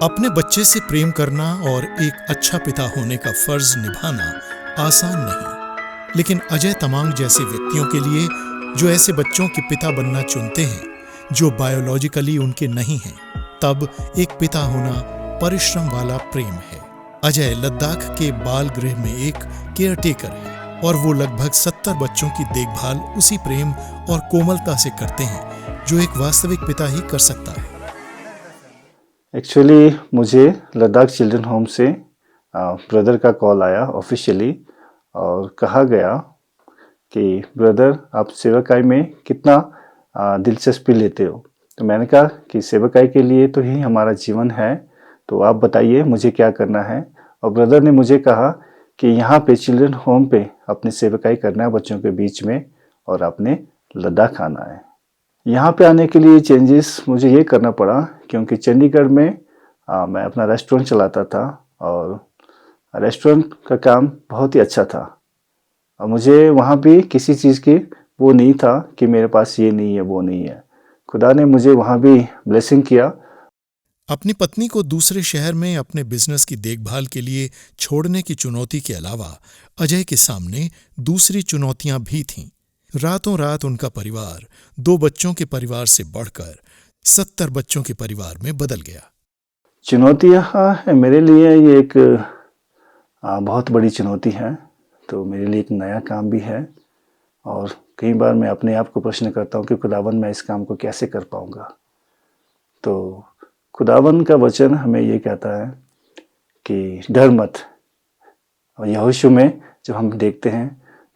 अपने बच्चे से प्रेम करना और एक अच्छा पिता होने का फर्ज निभाना आसान नहीं, लेकिन अजय तमांग जैसे व्यक्तियों के लिए जो ऐसे बच्चों के पिता बनना चुनते हैं जो बायोलॉजिकली उनके नहीं हैं, तब एक पिता होना परिश्रम वाला प्रेम है। अजय लद्दाख के बाल गृह में एक केयरटेकर है और वो लगभग 70 बच्चों की देखभाल उसी प्रेम और कोमलता से करते हैं जो एक वास्तविक पिता ही कर सकता है। एक्चुअली मुझे लद्दाख चिल्ड्रन होम से ब्रदर का कॉल आया ऑफिशियली और कहा गया कि ब्रदर आप सेवकाई में कितना दिलचस्पी लेते हो। तो मैंने कहा कि सेवकाई के लिए तो ही हमारा जीवन है, तो आप बताइए मुझे क्या करना है। और ब्रदर ने मुझे कहा कि यहाँ पे चिल्ड्रन होम पे अपनी सेवकाई करना है बच्चों के बीच में और आपने लद्दाख आना है। यहाँ पे आने के लिए चेंजेस मुझे ये करना पड़ा क्योंकि चंडीगढ़ में मैं अपना रेस्टोरेंट चलाता था और रेस्टोरेंट का काम बहुत ही अच्छा था और मुझे वहाँ भी किसी चीज़ की वो नहीं था कि मेरे पास ये नहीं है वो नहीं है। खुदा ने मुझे वहाँ भी ब्लेसिंग किया। अपनी पत्नी को दूसरे शहर में अपने बिजनेस की देखभाल के लिए छोड़ने की चुनौती के अलावा अजय के सामने दूसरी चुनौतियां भी थीं। रातों रात उनका परिवार 2 बच्चों के परिवार से बढ़कर 70 बच्चों के परिवार में बदल गया। चुनौतियाँ मेरे लिए ये एक बहुत बड़ी चुनौती है, तो मेरे लिए एक नया काम भी है और कई बार मैं अपने आप को प्रश्न करता हूँ कि खुदावन मैं इस काम को कैसे कर पाऊँगा। तो खुदावन का वचन हमें ये कहता है कि डर मत। और यहोशू में जब हम देखते हैं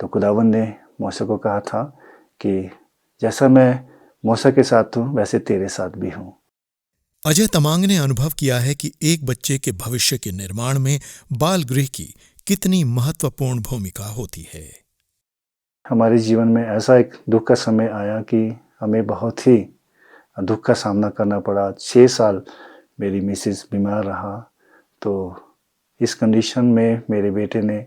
तो खुदावन ने मूसा को कहा था कि जैसा मैं मूसा के साथ हूँ वैसे तेरे साथ भी हूँ। अजय तमांग ने अनुभव किया है कि एक बच्चे के भविष्य के निर्माण में बाल गृह की कितनी महत्वपूर्ण भूमिका होती है। हमारे जीवन में ऐसा एक दुख का समय आया कि हमें बहुत ही दुख का सामना करना पड़ा। 6 साल मेरी मिसेस बीमार रहा, तो इस कंडीशन में मेरे बेटे ने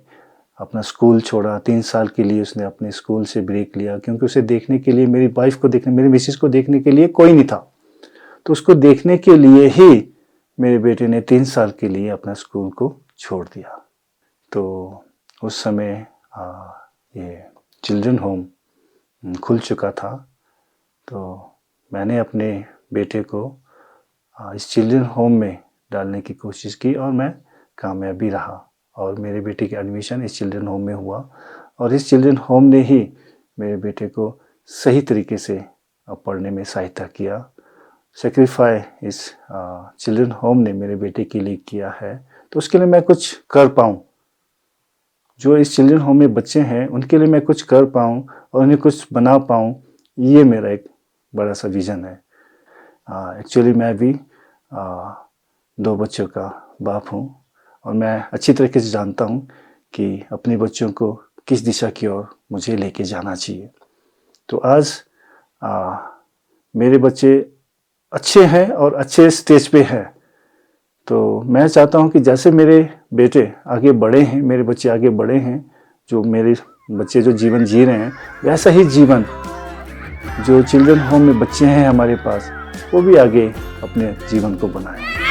अपना स्कूल छोड़ा। 3 साल के लिए उसने अपने स्कूल से ब्रेक लिया क्योंकि उसे देखने के लिए, मेरी वाइफ को देखने, मेरी मिसेस को देखने के लिए कोई नहीं था। तो उसको देखने के लिए ही मेरे बेटे ने 3 साल के लिए अपना स्कूल को छोड़ दिया। तो उस समय ये चिल्ड्रन होम खुल चुका था, तो मैंने अपने बेटे को इस चिल्ड्रन होम में डालने की कोशिश की और मैं कामयाब भी रहा और मेरे बेटे की एडमिशन इस चिल्ड्रन होम में हुआ और इस चिल्ड्रन होम ने ही मेरे बेटे को सही तरीके से पढ़ने में सहायता किया। सेक्रीफाई इस चिल्ड्रन होम ने मेरे बेटे के लिए किया है, तो उसके लिए मैं कुछ कर पाऊँ। जो इस चिल्ड्रन होम में बच्चे हैं उनके लिए मैं कुछ कर पाऊँ और उन्हें कुछ बना पाऊँ, ये मेरा एक बड़ा सा विज़न है। एक्चुअली मैं भी 2 बच्चों का बाप हूँ और मैं अच्छी तरीके से जानता हूँ कि अपने बच्चों को किस दिशा की ओर मुझे लेके जाना चाहिए। तो आज मेरे बच्चे अच्छे हैं और अच्छे स्टेज पे हैं, तो मैं चाहता हूँ कि जैसे मेरे बेटे आगे बढ़े हैं, मेरे बच्चे आगे बढ़े हैं, जो मेरे बच्चे जो जीवन जी रहे हैं वैसा ही जीवन जो चिल्ड्रन होम में बच्चे हैं हमारे पास, वो भी आगे अपने जीवन को बनाएं।